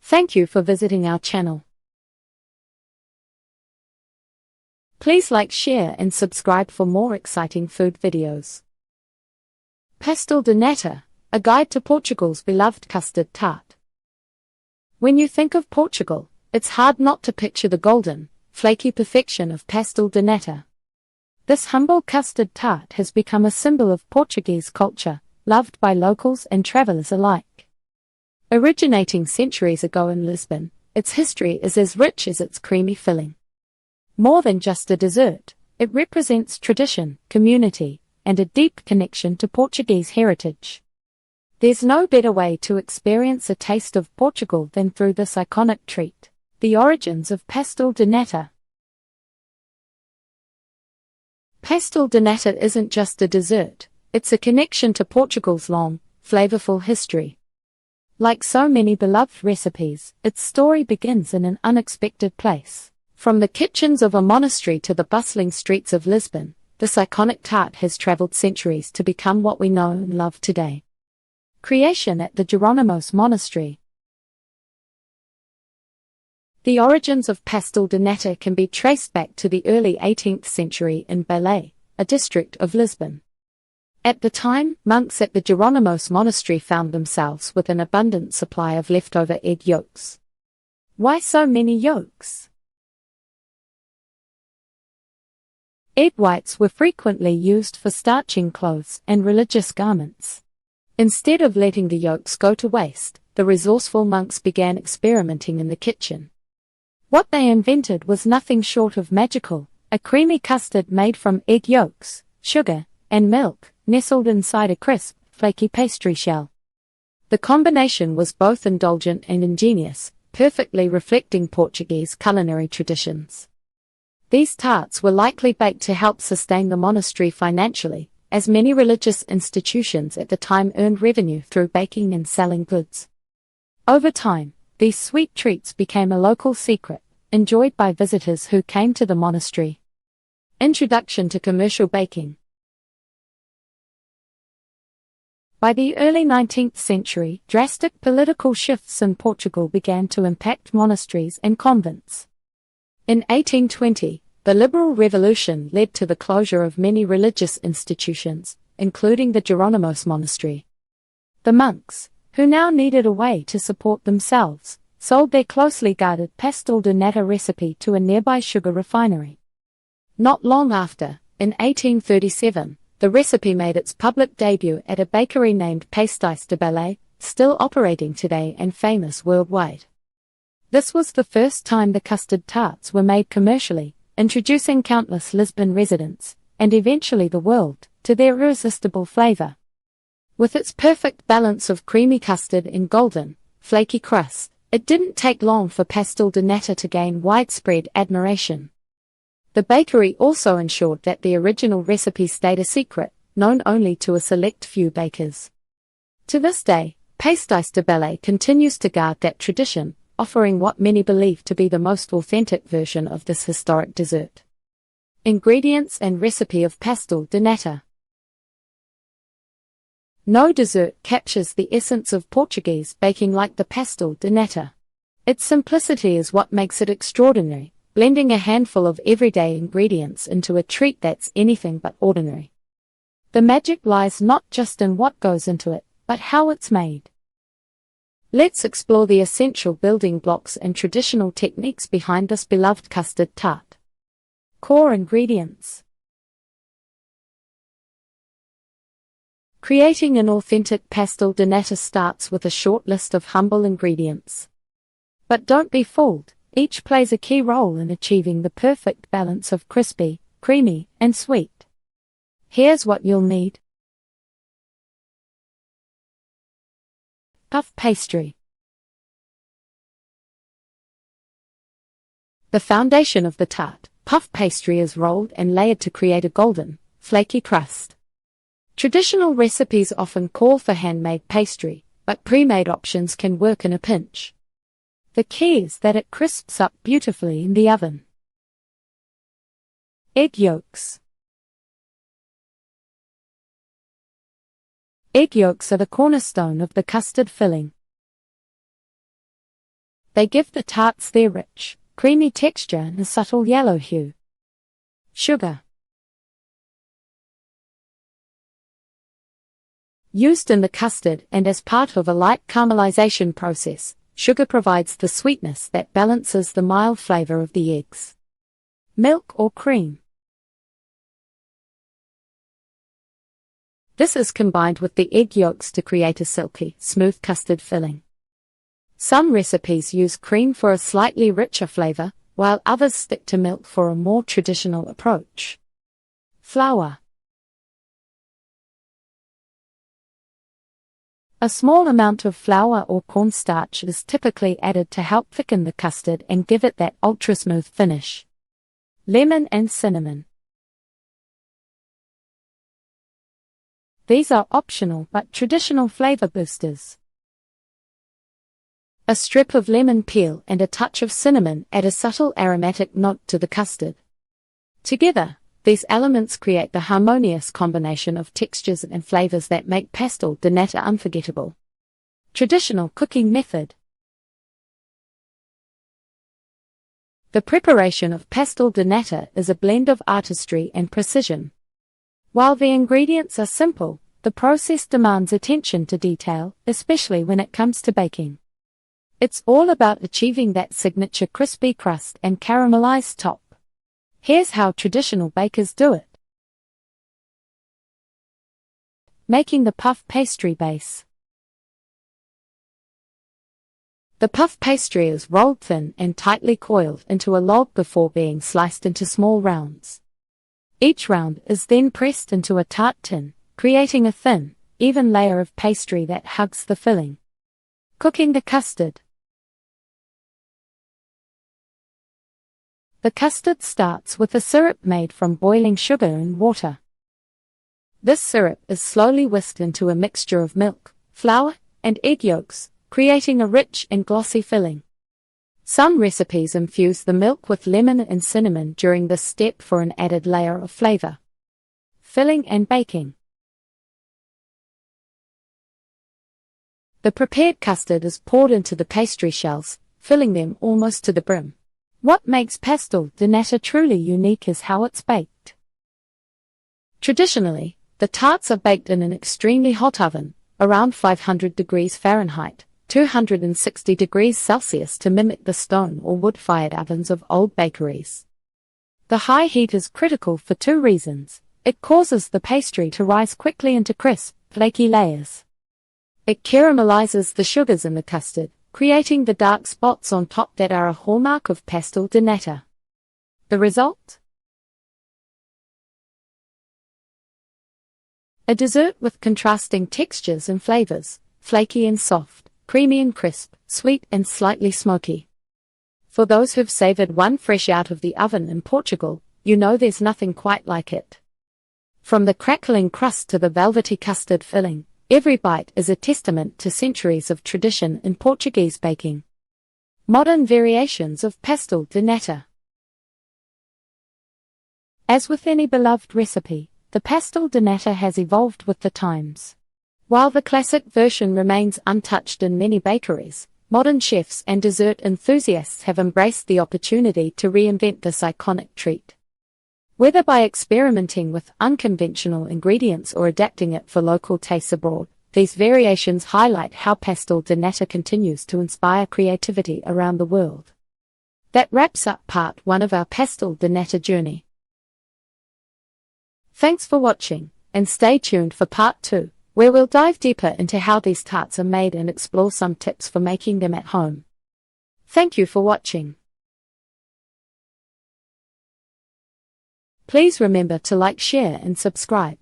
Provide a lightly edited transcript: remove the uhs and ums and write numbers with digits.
Thank you for visiting our channel. Please like, share and subscribe for more exciting food videos. Pastel de nata, a guide to Portugal's beloved custard tart. When you think of Portugal, it's hard not to picture the golden, flaky perfection of pastel de nata. This humble custard tart has become a symbol of Portuguese culture, loved by locals and travelers alike. Originating centuries ago in Lisbon, its history is as rich as its creamy filling. More than just a dessert, it represents tradition, community, and a deep connection to Portuguese heritage. There's no better way to experience a taste of Portugal than through this iconic treat. The origins of pastel de nata. Pastel de nata isn't just a dessert, it's a connection to Portugal's long, flavorful history. Like so many beloved recipes, its story begins in an unexpected place. From the kitchens of a monastery to the bustling streets of Lisbon, this iconic tart has traveled centuries to become what we know and love today. Creation at the Jerónimos Monastery. The origins of pastel de nata can be traced back to the early 18th century in Belém, a district of Lisbon. At the time, monks at the Jerónimos Monastery found themselves with an abundant supply of leftover egg yolks. Why so many yolks? Egg whites were frequently used for starching clothes and religious garments. Instead of letting the yolks go to waste, the resourceful monks began experimenting in the kitchen. What they invented was nothing short of magical, a creamy custard made from egg yolks, sugar, and milk, nestled inside a crisp, flaky pastry shell. The combination was both indulgent and ingenious, perfectly reflecting Portuguese culinary traditions. These tarts were likely baked to help sustain the monastery financially, as many religious institutions at the time earned revenue through baking and selling goods. Over time, these sweet treats became a local secret, enjoyed by visitors who came to the monastery. Introduction to commercial baking. By the early 19th century, drastic political shifts in Portugal began to impact monasteries and convents. In 1820, the Liberal Revolution led to the closure of many religious institutions, including the Jerónimos Monastery. The monks, who now needed a way to support themselves, sold their closely guarded pastel de nata recipe to a nearby sugar refinery. Not long after, in 1837, the recipe made its public debut at a bakery named Pastéis de Belém, still operating today and famous worldwide. This was the first time the custard tarts were made commercially, introducing countless Lisbon residents, and eventually the world, to their irresistible flavor. With its perfect balance of creamy custard and golden, flaky crust, it didn't take long for pastel de nata to gain widespread admiration. The bakery also ensured that the original recipe stayed a secret, known only to a select few bakers. To this day, Pastéis de Belém continues to guard that tradition, offering what many believe to be the most authentic version of this historic dessert. Ingredients and recipe of pastel de nata. No dessert captures the essence of Portuguese baking like the pastel de nata. Its simplicity is what makes it extraordinary, blending a handful of everyday ingredients into a treat that's anything but ordinary. The magic lies not just in what goes into it, but how it's made. Let's explore the essential building blocks and traditional techniques behind this beloved custard tart. Core ingredients. Creating an authentic pastel de nata starts with a short list of humble ingredients. But don't be fooled, each plays a key role in achieving the perfect balance of crispy, creamy, and sweet. Here's what you'll need. Puff pastry. The foundation of the tart, puff pastry, is rolled and layered to create a golden, flaky crust. Traditional recipes often call for handmade pastry, but pre-made options can work in a pinch. The key is that it crisps up beautifully in the oven. Egg yolks. Egg yolks are the cornerstone of the custard filling. They give the tarts their rich, creamy texture and a subtle yellow hue. Sugar. Used in the custard and as part of a light caramelization process, sugar provides the sweetness that balances the mild flavor of the eggs. Milk or cream. This is combined with the egg yolks to create a silky, smooth custard filling. Some recipes use cream for a slightly richer flavor, while others stick to milk for a more traditional approach. Flour. A small amount of flour or cornstarch is typically added to help thicken the custard and give it that ultra-smooth finish. Lemon and cinnamon. These are optional but traditional flavor boosters. A strip of lemon peel and a touch of cinnamon add a subtle aromatic note to the custard. Together, these elements create the harmonious combination of textures and flavors that make pastel de nata unforgettable. Traditional cooking method. The preparation of pastel de nata is a blend of artistry and precision. While the ingredients are simple, the process demands attention to detail, especially when it comes to baking. It's all about achieving that signature crispy crust and caramelized top. Here's how traditional bakers do it. Making the puff pastry base. The puff pastry is rolled thin and tightly coiled into a log before being sliced into small rounds. Each round is then pressed into a tart tin, creating a thin, even layer of pastry that hugs the filling. Cooking the custard. The custard starts with a syrup made from boiling sugar and water. This syrup is slowly whisked into a mixture of milk, flour, and egg yolks, creating a rich and glossy filling. Some recipes infuse the milk with lemon and cinnamon during this step for an added layer of flavor. Filling and baking. The prepared custard is poured into the pastry shells, filling them almost to the brim. What makes pastel de nata truly unique is how it's baked. Traditionally, the tarts are baked in an extremely hot oven, around 500 degrees Fahrenheit, 260 degrees Celsius, to mimic the stone or wood-fired ovens of old bakeries. The high heat is critical for two reasons. It causes the pastry to rise quickly into crisp, flaky layers. It caramelizes the sugars in the custard, creating the dark spots on top that are a hallmark of pastel de nata. The result? A dessert with contrasting textures and flavors, flaky and soft, creamy and crisp, sweet and slightly smoky. For those who've savored one fresh out of the oven in Portugal, you know there's nothing quite like it. From the crackling crust to the velvety custard filling, every bite is a testament to centuries of tradition in Portuguese baking. Modern variations of pastel de nata. As with any beloved recipe, the pastel de nata has evolved with the times. While the classic version remains untouched in many bakeries, modern chefs and dessert enthusiasts have embraced the opportunity to reinvent this iconic treat. Whether by experimenting with unconventional ingredients or adapting it for local tastes abroad, these variations highlight how pastel de nata continues to inspire creativity around the world. That wraps up part 1 of our pastel de nata journey. Thanks for watching, and stay tuned for part 2, where we'll dive deeper into how these tarts are made and explore some tips for making them at home. Thank you for watching. Please remember to like, share and subscribe.